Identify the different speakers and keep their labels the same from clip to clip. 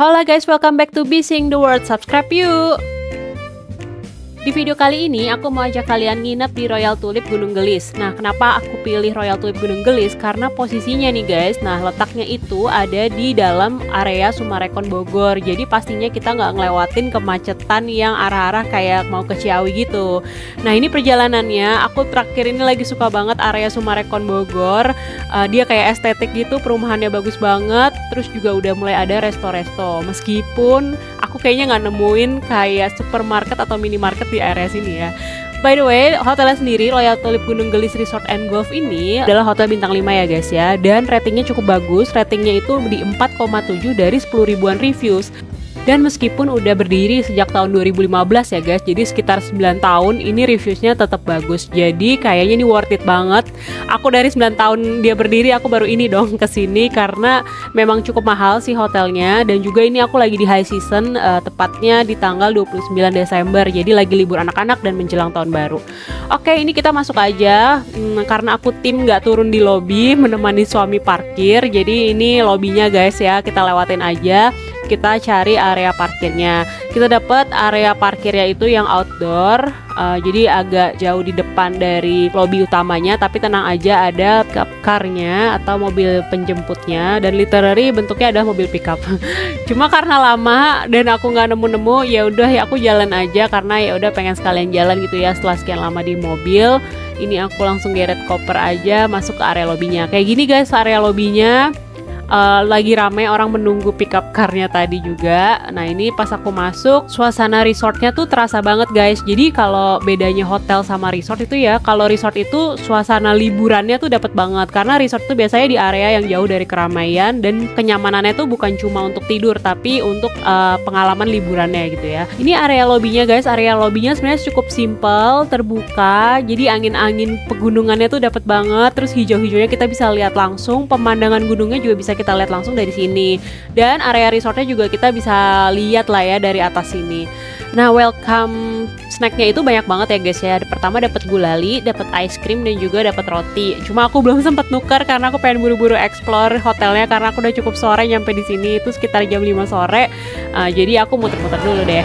Speaker 1: Hola guys, welcome back to Be Seeing the World. Subscribe yuk! Di video kali ini aku mau ajak kalian nginep di Royal Tulip Gunung Gelis. Nah, kenapa aku pilih Royal Tulip Gunung Gelis? Karena posisinya nih guys, nah letaknya itu ada di dalam area Sumarekon Bogor. Jadi pastinya kita nggak ngelewatin kemacetan yang arah-arah kayak mau ke Ciawi gitu. Nah, ini perjalanannya, aku terakhir ini lagi suka banget area Sumarekon Bogor. Dia kayak estetik gitu, perumahannya bagus banget. Terus juga udah mulai ada resto-resto. Meskipun aku kayaknya nggak nemuin kayak supermarket atau minimarket di area sini ya. By the way, hotelnya sendiri Royal Tulip Gunung Gelis Resort and Golf ini adalah hotel bintang 5 ya guys ya. Dan ratingnya cukup bagus, ratingnya itu di 4,7 dari 10 ribuan reviews. Dan meskipun udah berdiri sejak tahun 2015 ya guys, jadi sekitar 9 tahun ini reviewsnya tetap bagus. Jadi kayaknya ini worth it banget. Aku dari 9 tahun dia berdiri, aku baru ini dong kesini karena memang cukup mahal sih hotelnya. Dan juga ini aku lagi di high season, tepatnya di tanggal 29 Desember. Jadi lagi libur anak-anak dan menjelang tahun baru. Oke, ini kita masuk aja. Karena aku tim nggak turun di lobby menemani suami parkir. Jadi ini lobbynya guys ya, kita lewatin aja. Kita cari area parkirnya. Kita dapat area parkirnya itu yang outdoor, jadi agak jauh di depan dari lobby utamanya. Tapi tenang aja, ada pickup car-nya atau mobil penjemputnya, dan literally bentuknya adalah mobil pickup. Cuma karena lama dan aku nggak nemu-nemu, ya udah ya aku jalan aja karena ya udah pengen sekalian jalan gitu ya setelah sekian lama di mobil. Ini aku langsung geret koper aja masuk ke area lobbynya. Kayak gini guys area lobbynya. Lagi rame orang menunggu pickup car-nya tadi juga. Nah ini pas aku masuk, suasana resortnya tuh terasa banget guys. Jadi kalau bedanya hotel sama resort itu ya, kalau resort itu suasana liburannya tuh dapat banget. Karena resort tuh biasanya di area yang jauh dari keramaian, dan kenyamanannya tuh bukan cuma untuk tidur, tapi untuk pengalaman liburannya gitu ya. Ini area lobbynya guys, area lobbynya sebenarnya cukup simple, terbuka. Jadi angin-angin pegunungannya tuh dapat banget. Terus hijau-hijaunya kita bisa lihat langsung, pemandangan gunungnya juga bisa kita lihat langsung dari sini, dan area resortnya juga kita bisa lihat lah ya dari atas sini. Nah, welcome snacknya itu banyak banget ya guys ya. Pertama dapat gulali, dapat ice cream, dan juga dapat roti. Cuma aku belum sempat nuker karena aku pengen buru-buru explore hotelnya karena aku udah cukup sore nyampe di sini, itu sekitar jam 5 sore. Jadi aku muter-muter dulu deh.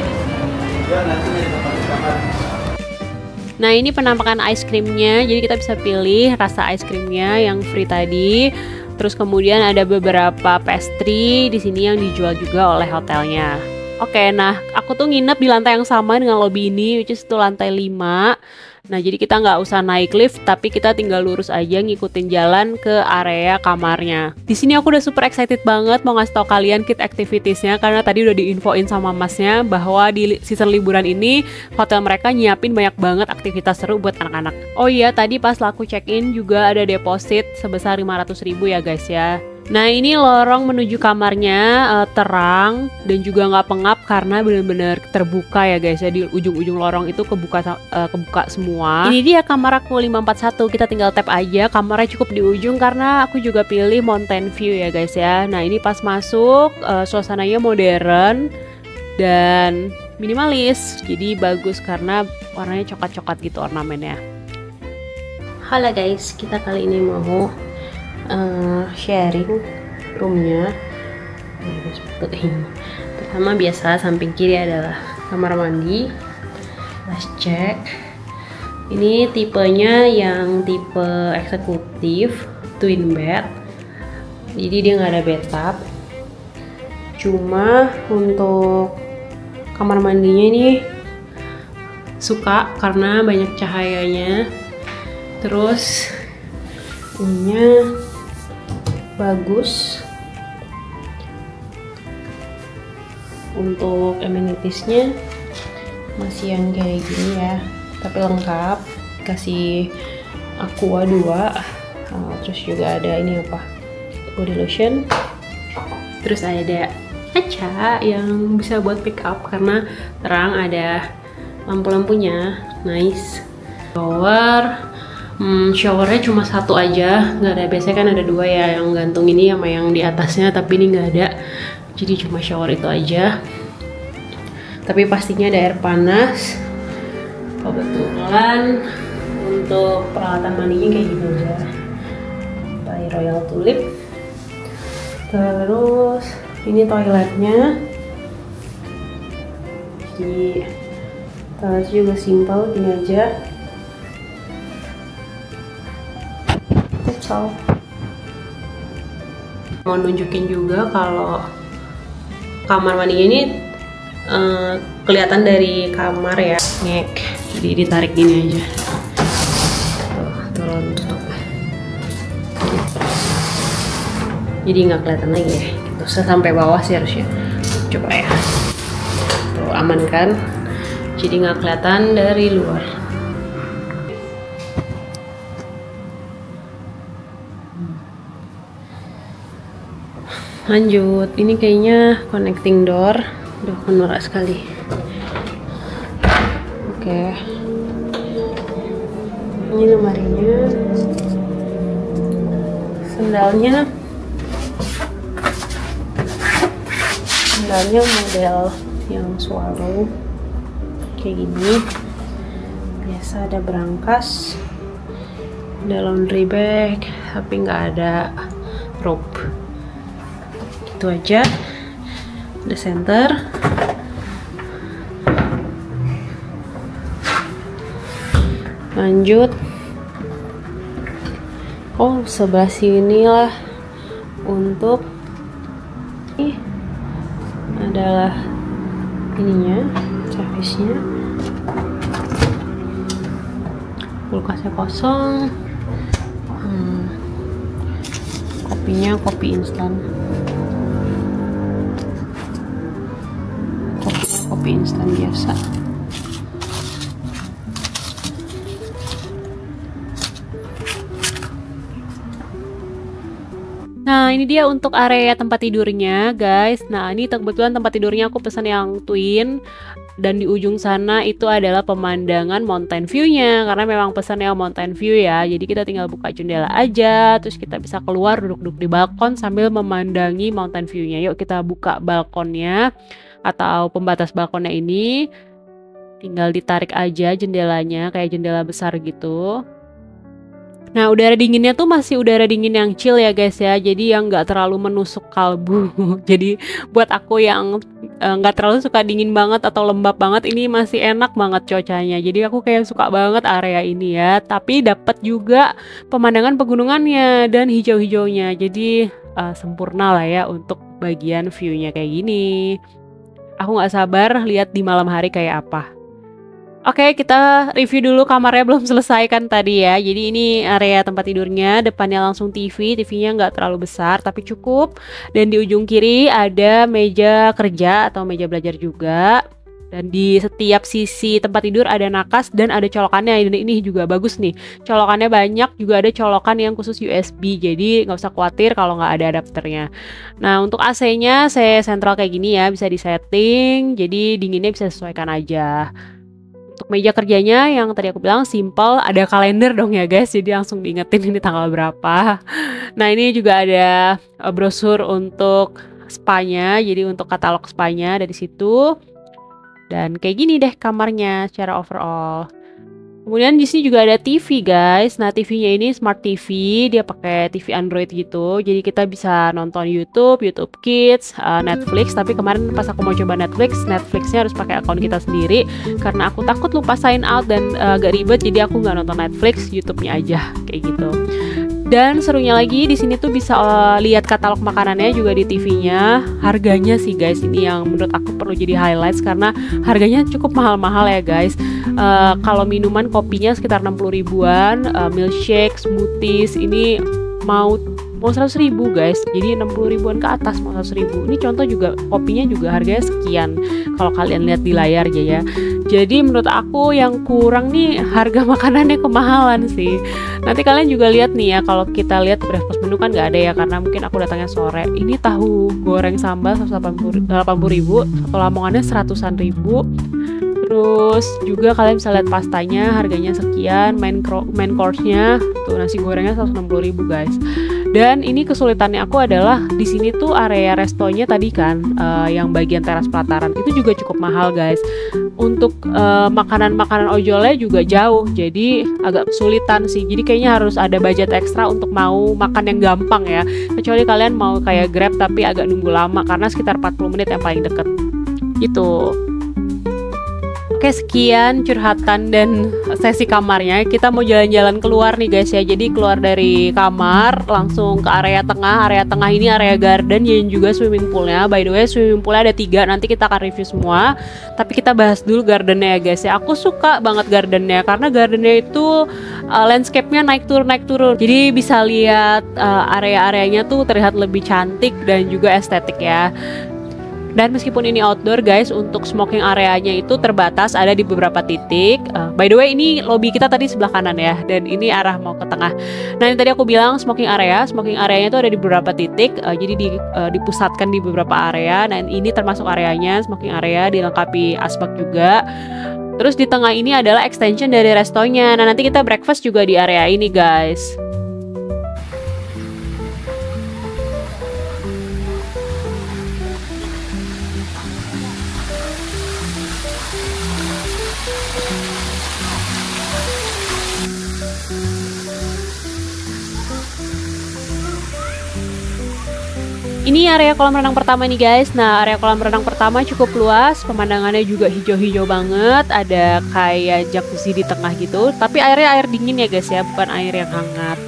Speaker 1: Nah ini penampakan ice creamnya, jadi kita bisa pilih rasa ice creamnya yang free tadi. Terus kemudian ada beberapa pastry di sini yang dijual juga oleh hotelnya. Oke, nah aku tuh nginep di lantai yang sama dengan lobby ini, which is itu lantai 5. Nah jadi kita nggak usah naik lift, tapi kita tinggal lurus aja ngikutin jalan ke area kamarnya. Di sini aku udah super excited banget mau ngasih tau kalian kit activitiesnya, karena tadi udah diinfoin sama masnya bahwa di season liburan ini hotel mereka nyiapin banyak banget aktivitas seru buat anak-anak. Oh iya, tadi pas laku check-in juga ada deposit sebesar 500.000 ya guys ya. Nah ini lorong menuju kamarnya terang dan juga nggak pengap karena bener-bener terbuka ya guys ya. Di ujung-ujung lorong itu kebuka semua. Ini dia kamar aku 541, kita tinggal tap aja. Kamarnya cukup di ujung karena aku juga pilih mountain view ya guys ya. Nah ini pas masuk suasananya modern dan minimalis, jadi bagus karena warnanya coklat-coklat gitu ornamennya. Halo guys, kita kali ini mau sharing roomnya. Seperti ini. Pertama biasa samping kiri adalah kamar mandi. Let's check. Ini tipenya yang tipe eksekutif, twin bed. Jadi dia nggak ada bathtub. Cuma untuk kamar mandinya ini suka karena banyak cahayanya. Terus ininya bagus. Untuk amenitiesnya masih yang kayak gini ya, tapi lengkap, kasih aqua 2. Terus juga ada ini apa, body lotion. Terus ada kaca yang bisa buat pick up karena terang, ada lampu-lampunya, nice. Showernya cuma satu aja, nggak ada. Biasanya kan ada 2 ya, yang gantung ini sama yang di atasnya, tapi ini nggak ada, jadi cuma shower itu aja. Tapi pastinya ada air panas. Kebetulan untuk peralatan mandinya kayak gitu aja, by Royal Tulip. Terus ini toiletnya. Jadi toilet juga simpel, gini aja. That's all. Mau nunjukin juga kalau kamar mandinya ini kelihatan dari kamar ya. Ngek, jadi ditarik gini aja. Tuh, turun tutup. Jadi nggak kelihatan lagi ya. Gitu. Sampai bawah sih harusnya. Coba ya. Tuh, aman kan? Jadi nggak kelihatan dari luar. Lanjut, ini kayaknya connecting door. Udah norak sekali. Oke. Ini lemarinya. Sendalnya model yang swallow kayak gini. Biasa ada berangkas, ada laundry bag, tapi nggak ada rope. Itu aja. Ada center. Lanjut. Oh, sebelah sini lah untuk ini adalah ininya, servisnya. Kulkasnya kosong. Kopinya kopi instan. Kopi instan biasa. Nah, ini dia untuk area tempat tidurnya, guys. Nah, ini kebetulan tempat tidurnya aku pesan yang twin. Dan di ujung sana itu adalah pemandangan mountain view-nya. Karena memang pesan yang mountain view ya. Jadi kita tinggal buka jendela aja. Terus kita bisa keluar duduk-duduk di balkon sambil memandangi mountain view-nya. Yuk kita buka balkonnya atau pembatas balkonnya ini. Tinggal ditarik aja jendelanya kayak jendela besar gitu. Nah, udara dinginnya tuh masih udara dingin yang chill ya guys ya. Jadi yang nggak terlalu menusuk kalbu. Jadi buat aku yang nggak terlalu suka dingin banget atau lembab banget, ini masih enak banget cuacanya. Jadi aku kayak suka banget area ini ya. Tapi dapat juga pemandangan pegunungannya dan hijau-hijaunya. Jadi sempurna lah ya untuk bagian view-nya kayak gini. Aku nggak sabar lihat di malam hari kayak apa. Oke, kita review dulu kamarnya, belum selesai kan tadi ya. Jadi ini area tempat tidurnya, depannya langsung TV. TV-nya nggak terlalu besar tapi cukup. Dan di ujung kiri ada meja kerja atau meja belajar juga. Dan di setiap sisi tempat tidur ada nakas dan ada colokannya. Dan ini juga bagus nih, colokannya banyak, juga ada colokan yang khusus USB. Jadi nggak usah khawatir kalau nggak ada adapternya. Nah, untuk AC-nya saya sentral kayak gini ya, bisa disetting. Jadi dinginnya bisa sesuaikan aja. Untuk meja kerjanya yang tadi aku bilang simple, ada kalender dong ya guys, jadi langsung diingetin ini tanggal berapa. Nah, ini juga ada brosur untuk spa-nya, jadi untuk katalog spa-nya dari situ. Dan kayak gini deh kamarnya secara overall. Kemudian di sini juga ada TV guys. Nah, TV-nya ini smart TV, dia pakai TV Android gitu. Jadi kita bisa nonton YouTube, YouTube Kids, Netflix. Tapi kemarin pas aku mau coba Netflix-nya harus pakai akun kita sendiri karena aku takut lupa sign out dan agak ribet. Jadi aku nggak nonton Netflix, YouTube-nya aja kayak gitu. Dan serunya lagi di sini tuh bisa lihat katalog makanannya juga di TV-nya. Harganya sih guys, ini yang menurut aku perlu jadi highlights karena harganya cukup mahal-mahal ya guys. Kalau minuman kopinya sekitar 60 ribuan, milkshake, smoothies ini mau 100 ribu guys. Jadi 60 ribuan ke atas mau 100 ribu. Ini contoh juga kopinya juga harganya sekian. Kalau kalian lihat di layar aja ya. Jadi menurut aku yang kurang nih harga makanannya kemahalan sih. Nanti kalian juga lihat nih ya, kalau kita lihat breakfast menu kan nggak ada ya karena mungkin aku datangnya sore. Ini tahu goreng sambal 180 ribu, satu lamongannya 100-an ribu. Terus juga kalian bisa lihat pastanya harganya sekian, main course-nya tuh nasi gorengnya 160 ribu guys. Dan ini kesulitannya aku adalah di sini tuh area restonya tadi kan yang bagian teras pelataran itu juga cukup mahal guys. Untuk makanan-makanan ojolnya juga jauh, jadi agak kesulitan sih. Jadi kayaknya harus ada budget ekstra untuk mau makan yang gampang ya. Kecuali kalian mau kayak Grab tapi agak nunggu lama karena sekitar 40 menit yang paling deket. Gitu. Oke, sekian curhatan dan sesi kamarnya. Kita mau jalan-jalan keluar nih guys ya. Jadi keluar dari kamar langsung ke area tengah. Area tengah ini area garden dan juga swimming poolnya. By the way, swimming poolnya ada 3. Nanti kita akan review semua. Tapi kita bahas dulu gardennya ya guys ya. Aku suka banget gardennya karena gardennya itu landscape-nya naik turun. Jadi bisa lihat area-areanya tuh terlihat lebih cantik dan juga estetik ya. Dan meskipun ini outdoor guys, untuk smoking areanya itu terbatas, ada di beberapa titik. By the way, ini lobby kita tadi sebelah kanan ya, dan ini arah mau ke tengah. Nah, ini tadi aku bilang smoking areanya itu ada di beberapa titik, jadi dipusatkan di beberapa area. Dan ini termasuk areanya, smoking area, dilengkapi asbak juga. Terus di tengah ini adalah extension dari restonya. Nah, nanti kita breakfast juga di area ini guys. Ini area kolam renang pertama nih guys. Nah, area kolam renang pertama cukup luas, pemandangannya juga hijau-hijau banget. Ada kayak jacuzzi di tengah gitu, tapi airnya air dingin ya guys ya, bukan air yang hangat.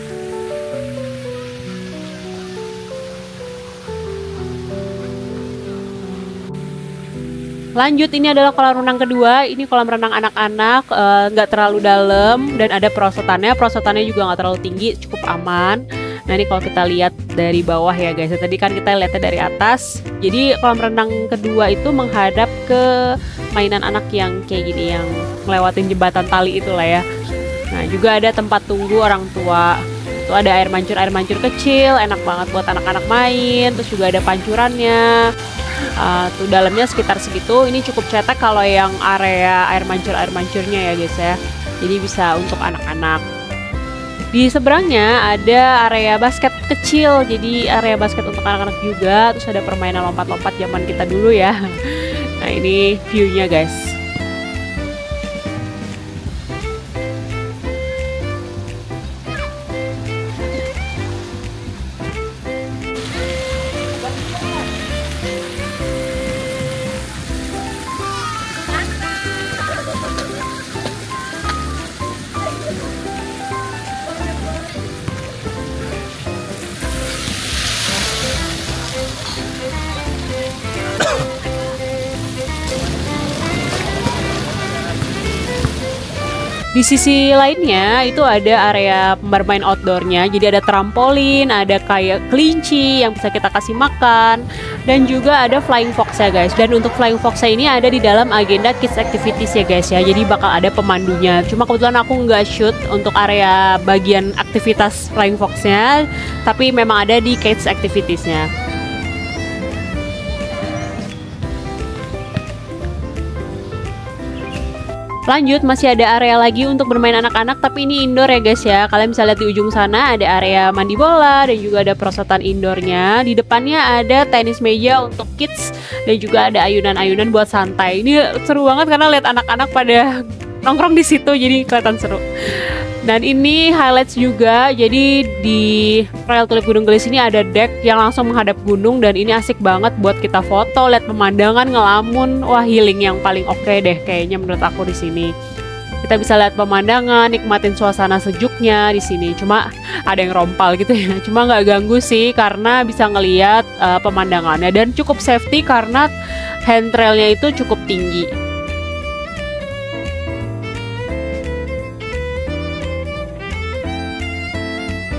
Speaker 1: Lanjut, ini adalah kolam renang kedua. Ini kolam renang anak-anak, nggak terlalu dalam dan ada perosotannya. Perosotannya juga nggak terlalu tinggi, cukup aman. Nah, ini kalau kita lihat dari bawah ya guys. Tadi kan kita lihatnya dari atas. Jadi kolam renang kedua itu menghadap ke mainan anak yang kayak gini, yang ngelewatin jembatan tali itulah ya. Nah, juga ada tempat tunggu orang tua. Itu ada air mancur kecil, enak banget buat anak-anak main. Terus juga ada pancurannya. Tuh dalamnya sekitar segitu. Ini cukup cetek kalau yang area air mancurnya ya guys ya. Jadi bisa untuk anak-anak. Di seberangnya ada area basket kecil, jadi area basket untuk anak-anak juga. Terus ada permainan lompat-lompat zaman kita dulu ya. Nah, ini view-nya guys. Di sisi lainnya itu ada area bermain outdoornya, jadi ada trampolin, ada kayak kelinci yang bisa kita kasih makan, dan juga ada flying fox ya guys. Dan untuk flying fox ini ada di dalam agenda kids activities ya guys ya, jadi bakal ada pemandunya. Cuma kebetulan aku nggak shoot untuk area bagian aktivitas flying foxnya, tapi memang ada di kids activitiesnya. Lanjut, masih ada area lagi untuk bermain anak-anak, tapi ini indoor ya guys ya. Kalian bisa lihat di ujung sana ada area mandi bola dan juga ada perosotan indoornya. Di depannya ada tenis meja untuk kids dan juga ada ayunan-ayunan buat santai. Ini seru banget karena lihat anak-anak pada nongkrong di situ, jadi kelihatan seru. Dan ini highlights juga, jadi di Royal Tulip Gunung Gelis ini ada deck yang langsung menghadap gunung, dan ini asik banget buat kita foto, lihat pemandangan, ngelamun. Wah, healing yang paling oke deh kayaknya menurut aku di sini. Kita bisa lihat pemandangan, nikmatin suasana sejuknya di sini. Cuma ada yang rompal gitu ya. Cuma nggak ganggu sih karena bisa ngelihat pemandangannya, dan cukup safety karena handrailnya itu cukup tinggi.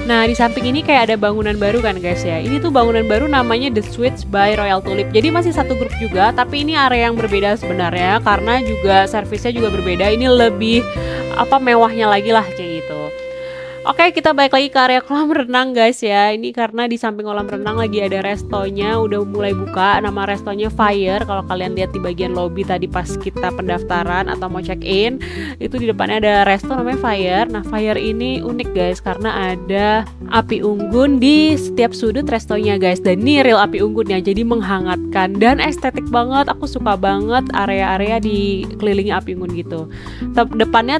Speaker 1: Nah, di samping ini kayak ada bangunan baru kan guys ya. Ini tuh bangunan baru namanya The Suites by Royal Tulip. Jadi masih satu grup juga, tapi ini area yang berbeda sebenarnya karena juga servisnya juga berbeda. Ini lebih mewahnya lagi lah kayak gitu. Oke, kita balik lagi ke area kolam renang guys ya. Ini karena di samping kolam renang lagi ada restonya, udah mulai buka. Nama restonya Fire. Kalau kalian lihat di bagian lobby tadi pas kita pendaftaran atau mau check in, itu di depannya ada resto namanya Fire. Nah, Fire ini unik guys karena ada api unggun di setiap sudut restonya guys. Dan ini real api unggunnya, jadi menghangatkan dan estetik banget. Aku suka banget area-area dikelilingi api unggun gitu. Depannya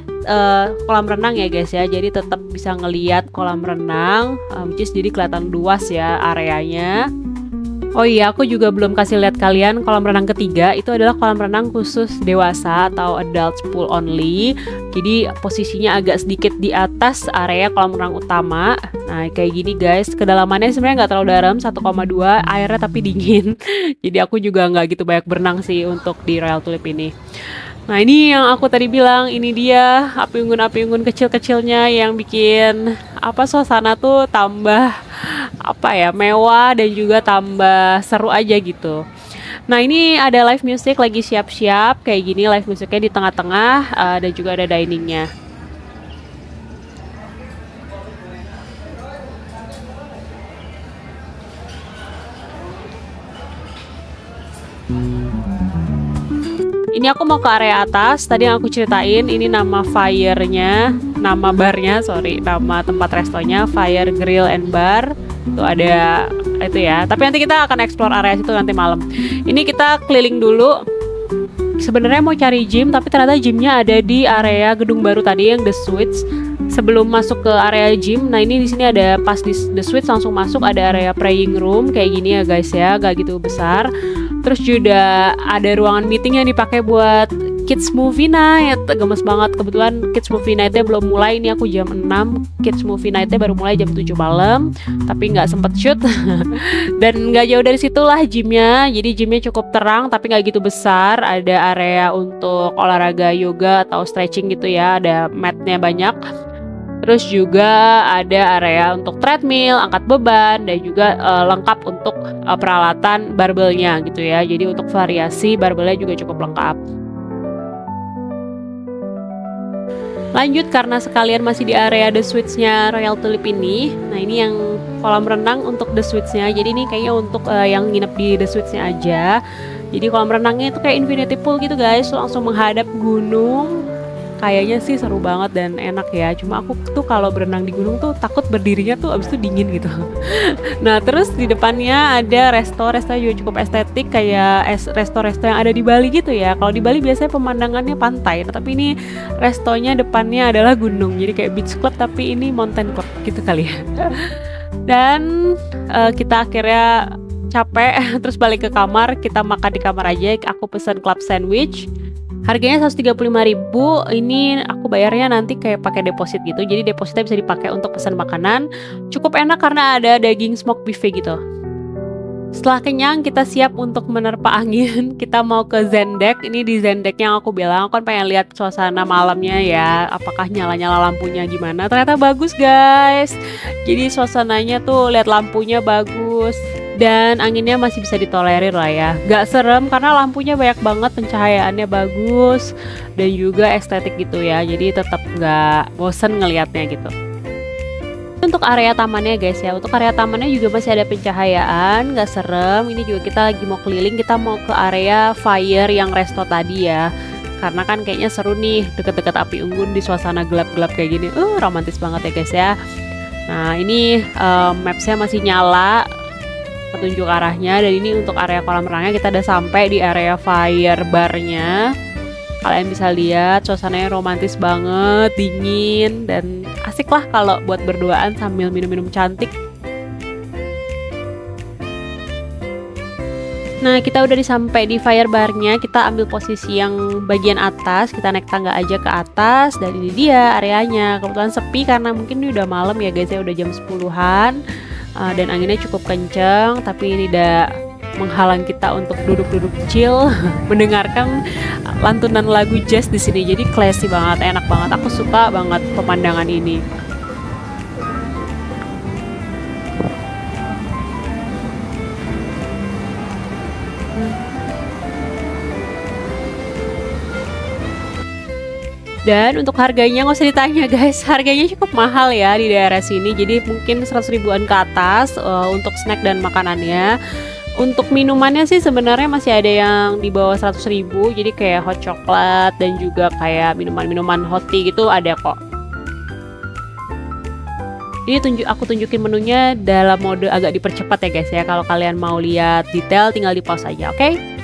Speaker 1: kolam renang ya guys ya. Jadi tetap bisa ngeliat kolam renang, which is jadi kelihatan luas ya areanya. Oh iya, aku juga belum kasih lihat kalian kolam renang ketiga. Itu adalah kolam renang khusus dewasa atau adult pool only. Jadi posisinya agak sedikit di atas area kolam renang utama. Nah kayak gini guys, kedalamannya sebenarnya nggak terlalu dalam, 1,2, airnya tapi dingin. Jadi aku juga nggak gitu banyak berenang sih untuk di Royal Tulip ini. Nah ini yang aku tadi bilang, ini dia api unggun kecil-kecilnya yang bikin apa suasana tuh tambah apa ya, mewah dan juga tambah seru aja gitu. Nah ini ada live music lagi siap-siap kayak gini, live musicnya di tengah-tengah dan juga ada diningnya. Ini aku mau ke area atas. Tadi yang aku ceritain, ini nama fire-nya, nama barnya, sorry, nama tempat restonya Fire Grill and Bar. Tuh ada itu ya. Tapi nanti kita akan explore area situ nanti malam. Ini kita keliling dulu. Sebenarnya mau cari gym, tapi ternyata gymnya ada di area gedung baru tadi yang The Suites. Sebelum masuk ke area gym, nah ini di sini ada pas di The Suites langsung masuk ada area praying room kayak gini ya guys ya, gak gitu besar. Terus juga ada ruangan meeting yang dipakai buat kids movie night. Gemes banget, kebetulan kids movie nightnya belum mulai. Ini aku jam 6, kids movie nightnya baru mulai jam 7 malam, tapi nggak sempet shoot. Dan nggak jauh dari situlah gymnya. Jadi gymnya cukup terang tapi nggak gitu besar. Ada area untuk olahraga yoga atau stretching gitu ya, ada matnya banyak. Terus juga ada area untuk treadmill, angkat beban, dan juga lengkap untuk peralatan barbelnya gitu ya. Jadi untuk variasi barbelnya juga cukup lengkap. Lanjut, karena sekalian masih di area The Suites-nya Royal Tulip ini. Nah ini yang kolam renang untuk The Suites-nya. Jadi ini kayaknya untuk yang nginep di The Suites-nya aja. Jadi kolam renangnya itu kayak infinity pool gitu guys, langsung menghadap gunung. Kayaknya sih seru banget dan enak ya. Cuma aku tuh kalau berenang di gunung tuh takut berdirinya tuh abis itu dingin gitu. Nah terus di depannya ada resto juga cukup estetik kayak resto yang ada di Bali gitu ya. Kalau di Bali biasanya pemandangannya pantai, nah, tapi ini restonya depannya adalah gunung. Jadi kayak beach club tapi ini mountain club gitu kali ya. Dan kita akhirnya capek terus balik ke kamar. Kita makan di kamar aja. Aku pesen club sandwich. Harganya 135.000. Ini aku bayarnya nanti kayak pakai deposit gitu. Jadi depositnya bisa dipakai untuk pesan makanan. Cukup enak karena ada daging smoke buffet gitu. Setelah kenyang, kita siap untuk menerpa angin. Kita mau ke Zen Deck. Ini di Zen Deck yang aku bilang, aku kan pengen lihat suasana malamnya ya. Apakah nyala-nyala lampunya gimana. Ternyata bagus guys. Jadi suasananya tuh lihat lampunya bagus. Dan anginnya masih bisa ditolerir lah ya. Gak serem karena lampunya banyak banget, pencahayaannya bagus. Dan juga estetik gitu ya. Jadi tetap gak bosen ngelihatnya gitu. Untuk area tamannya guys ya, untuk area tamannya juga masih ada pencahayaan, gak serem. Ini juga kita lagi mau keliling, kita mau ke area fire yang resto tadi ya. Karena kan kayaknya seru nih deket-deket api unggun di suasana gelap-gelap kayak gini. Romantis banget ya guys ya. Nah ini mapsnya masih nyala, petunjuk arahnya. Dan ini untuk area kolam renangnya, kita udah sampai di area fire barnya. Kalian bisa lihat suasananya romantis banget, dingin, dan asik lah kalau buat berduaan sambil minum-minum cantik. Nah kita udah sampai di fire barnya, kita ambil posisi yang bagian atas, kita naik tangga aja ke atas. Dan ini dia areanya, kebetulan sepi karena mungkin ini udah malam ya guys ya, udah jam 10-an. Dan anginnya cukup kenceng, tapi ini udah menghalang kita untuk duduk-duduk chill mendengarkan lantunan lagu jazz di sini. Jadi classy banget, enak banget. Aku suka banget pemandangan ini. Dan untuk harganya nggak usah ditanya guys, harganya cukup mahal ya di daerah sini. Jadi mungkin 100 ribuan ke atas untuk snack dan makanannya. Untuk minumannya sih sebenarnya masih ada yang di bawah 100 ribu. Jadi kayak hot chocolate dan juga kayak minuman-minuman hot tea gitu ada kok. Ini aku tunjukin menunya dalam mode agak dipercepat ya guys ya. Kalau kalian mau lihat detail tinggal di pause aja, oke?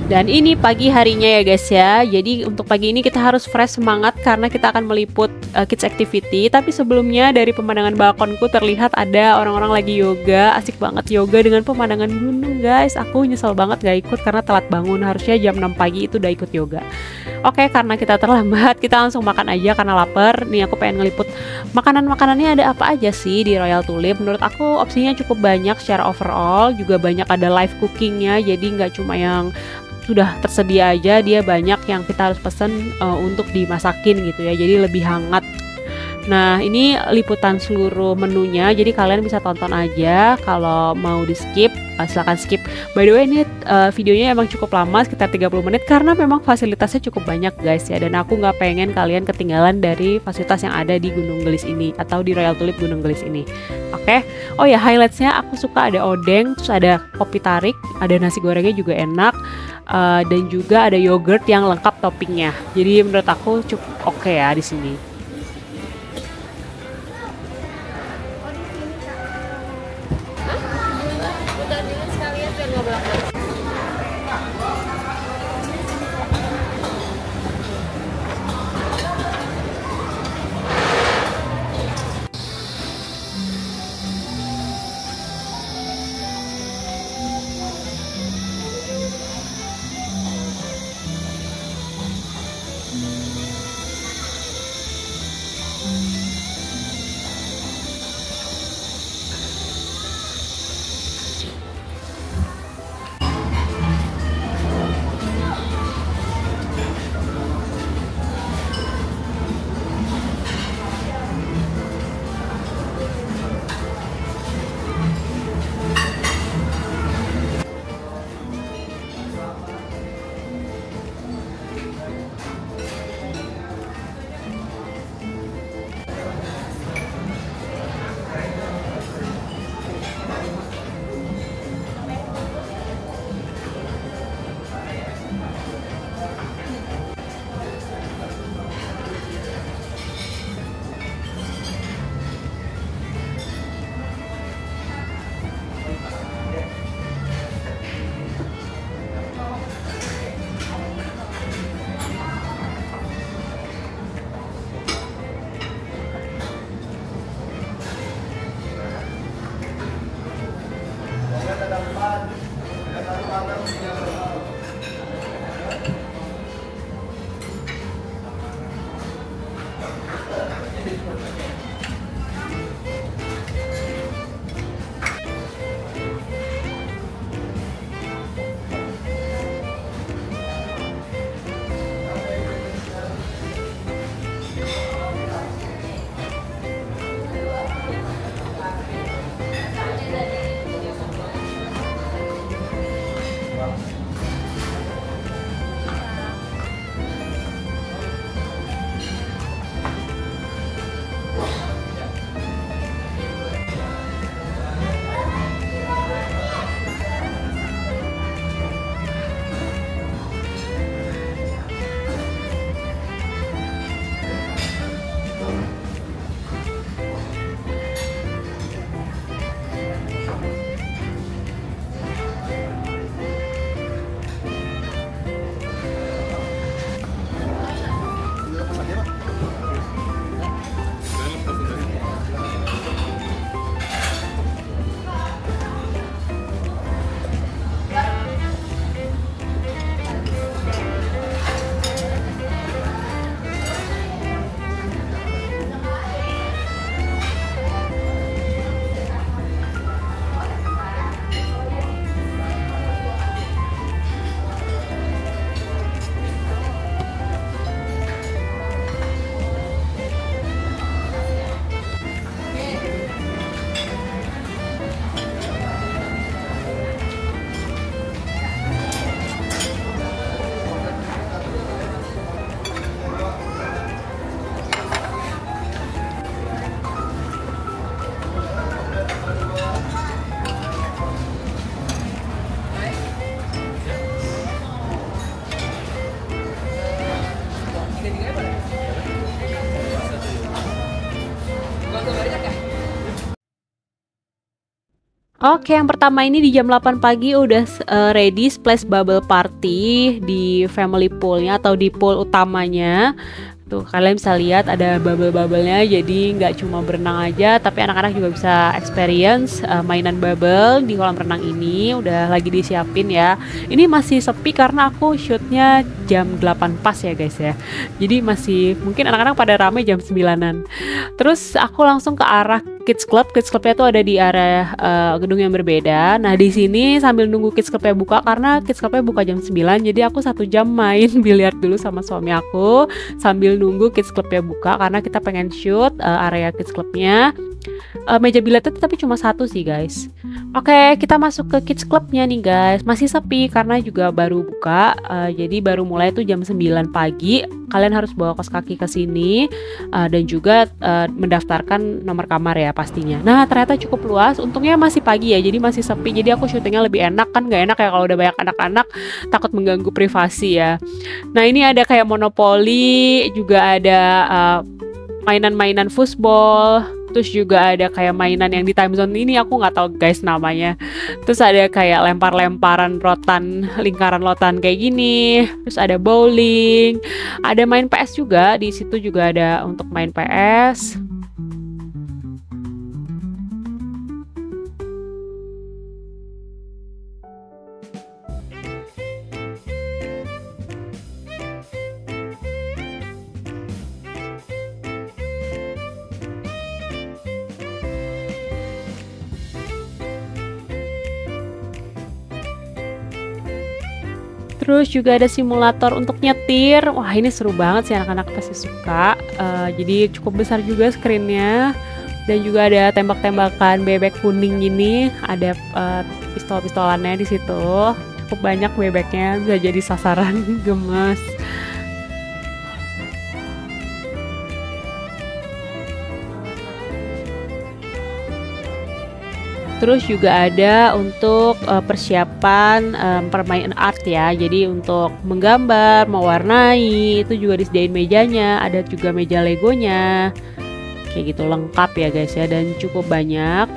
Speaker 1: Dan ini pagi harinya ya guys ya. Jadi untuk pagi ini kita harus fresh semangat karena kita akan meliput kids activity. Tapi sebelumnya dari pemandangan balkonku terlihat ada orang-orang lagi yoga. Asik banget yoga dengan pemandangan gunung guys. Aku nyesel banget gak ikut karena telat bangun. Harusnya jam 6 pagi itu udah ikut yoga. Oke, karena kita terlambat, kita langsung makan aja karena lapar. Nih aku pengen ngeliput makanan-makanannya ada apa aja sih di Royal Tulip. Menurut aku opsinya cukup banyak secara overall. Juga banyak ada live cookingnya. Jadi nggak cuma yang sudah tersedia aja, dia banyak yang kita harus pesen untuk dimasakin gitu ya, jadi lebih hangat. Nah ini liputan seluruh menunya, jadi kalian bisa tonton aja. Kalau mau di skip silahkan skip. By the way ini videonya emang cukup lama, sekitar 30 menit karena memang fasilitasnya cukup banyak guys ya, dan aku nggak pengen kalian ketinggalan dari fasilitas yang ada di Gunung Gelis ini atau di Royal Tulip Gunung Gelis ini. Oke. Oh ya, highlightsnya aku suka ada odeng, terus ada kopi tarik, ada nasi gorengnya juga enak, dan juga ada yogurt yang lengkap toppingnya. Jadi menurut aku cukup oke ya di sini. Oke, yang pertama ini di jam 8 pagi udah ready splash bubble party di family poolnya atau di pool utamanya. Tuh kalian bisa lihat ada bubble-bubblenya, jadi nggak cuma berenang aja, tapi anak-anak juga bisa experience mainan bubble di kolam renang ini. Udah lagi disiapin ya. Ini masih sepi karena aku shootnya jam 8 pas ya guys ya. Jadi masih mungkin anak-anak pada rame jam 9-an. Terus aku langsung ke arah Kids Club. Kids Clubnya tuh ada di area gedung yang berbeda. Nah di sini sambil nunggu Kids Clubnya buka, karena Kids Clubnya buka jam 9, jadi aku 1 jam main biliar dulu sama suami aku sambil nunggu Kids Clubnya buka, karena kita pengen shoot area Kids Clubnya. Meja billiardnya tapi cuma 1 sih guys. Oke, kita masuk ke Kids Clubnya nih guys. Masih sepi karena juga baru buka, jadi baru mulai tuh jam 9 pagi. Kalian harus bawa kaos kaki ke sini dan juga mendaftarkan nomor kamar ya pastinya. Nah ternyata cukup luas. Untungnya masih pagi ya, jadi masih sepi. Jadi aku syutingnya lebih enak, kan nggak enak ya kalau udah banyak anak-anak, takut mengganggu privasi ya. Nah ini ada kayak monopoli, juga ada mainan-mainan football. Terus juga ada kayak mainan yang di time zone ini aku nggak tahu guys namanya. Terus ada kayak lempar-lemparan rotan, lingkaran rotan kayak gini. Terus ada bowling, ada main PS juga. Di situ juga ada untuk main PS. Terus juga ada simulator untuk nyetir. Wah ini seru banget sih, anak-anak pasti suka. Jadi cukup besar juga screennya. Dan juga ada tembak-tembakan bebek kuning gini. Ada pistol-pistolannya di situ. Cukup banyak bebeknya, bisa jadi sasaran gemes. Terus juga ada untuk persiapan permainan art ya. Jadi untuk menggambar, mewarnai, itu juga disediain mejanya. Ada juga meja legonya. Kayak gitu lengkap ya guys ya, dan cukup banyak.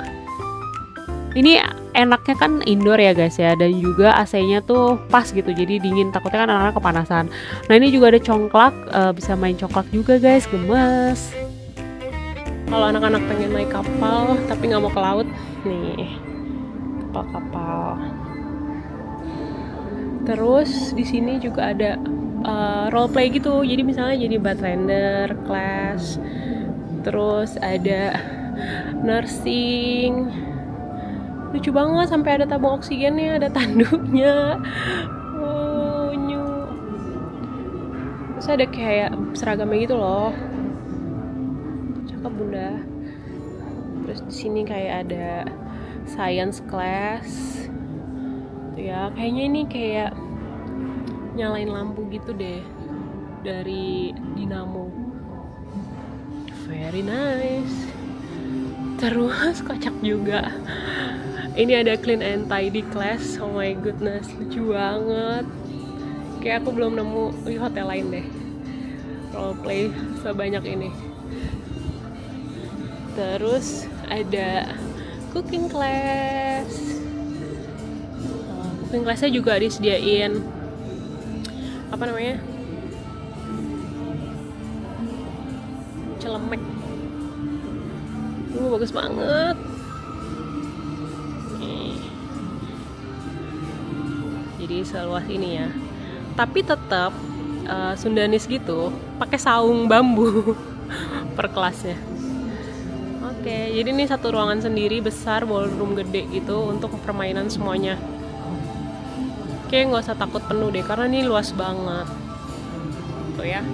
Speaker 1: Ini enaknya kan indoor ya guys ya, dan juga AC-nya tuh pas gitu, jadi dingin. Takutnya kan anak-anak kepanasan. Nah ini juga ada congklak, bisa main congklak juga guys, gemes. Kalau anak-anak pengen naik kapal tapi nggak mau ke laut, nih kapal-kapal. Terus di sini juga ada role play gitu. Jadi misalnya jadi bartender, class. Terus ada nursing. Lucu banget, sampai ada tabung oksigennya, ada tanduknya. Oh, new. Terus ada kayak seragamnya gitu loh. Bunda. Terus di sini kayak ada science class. Tuh ya, kayaknya ini kayak nyalain lampu gitu deh dari dinamo. Very nice. Terus kocak juga. Ini ada clean and tidy class. Oh my goodness, lucu banget. Kayak aku belum nemu di hotel lain deh roleplay sebanyak ini. Terus ada cooking class. Cooking classnya juga disediain apa namanya, celemek. Bagus banget. Nih. Jadi seluas ini ya. Tapi tetap Sundanis gitu, pakai saung bambu per kelasnya. Oke, jadi ini satu ruangan sendiri besar, ballroom gede gitu untuk permainan semuanya. Oke, nggak usah takut penuh deh, karena ini luas banget. Tuh ya.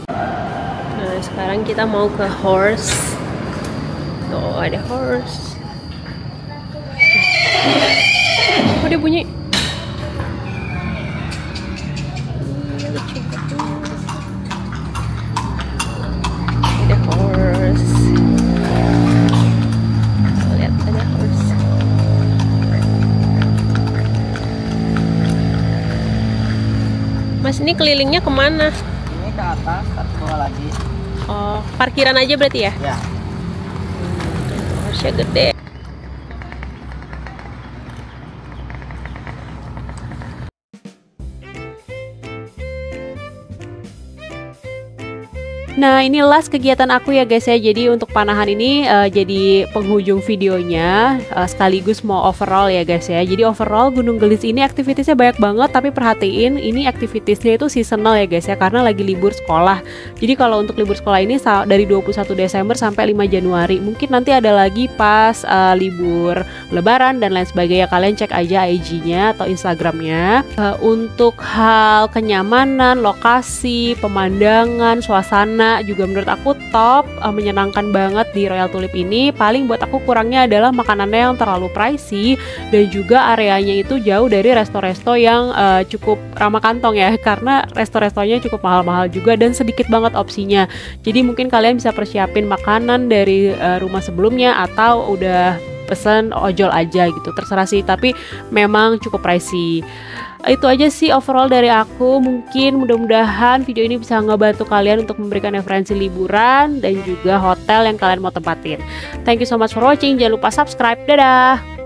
Speaker 1: Nah, sekarang kita mau ke horse. Tuh, ada horse. Oh, dia bunyi. Ada horse. Mas, ini kelilingnya kemana?
Speaker 2: Ini ke atas, satu bawah lagi.
Speaker 1: Oh, parkiran aja berarti ya?
Speaker 2: Ya.
Speaker 1: Harusnya gede. Nah, ini last kegiatan aku ya guys ya. Jadi untuk panahan ini jadi penghujung videonya, sekaligus mau overall ya guys ya. Jadi overall Gunung Gelis ini aktivitasnya banyak banget, tapi perhatiin ini aktivitasnya itu seasonal ya guys ya, karena lagi libur sekolah. Jadi kalau untuk libur sekolah ini dari 21 Desember sampai 5 Januari. Mungkin nanti ada lagi pas libur Lebaran dan lain sebagainya. Kalian cek aja IG-nya atau Instagramnya. Untuk hal kenyamanan, lokasi, pemandangan, suasana juga menurut aku top, menyenangkan banget di Royal Tulip ini. Paling buat aku kurangnya adalah makanannya yang terlalu pricey dan juga areanya itu jauh dari resto-resto yang cukup ramah kantong ya, karena resto-restonya cukup mahal-mahal juga dan sedikit banget opsinya. Jadi mungkin kalian bisa persiapin makanan dari rumah sebelumnya atau udah pesen ojol aja gitu, terserah sih, tapi memang cukup pricey. Itu aja sih overall dari aku. Mungkin mudah-mudahan video ini bisa ngebantu kalian untuk memberikan referensi liburan dan juga hotel yang kalian mau tempatin. Thank you so much for watching. Jangan lupa subscribe. Dadah.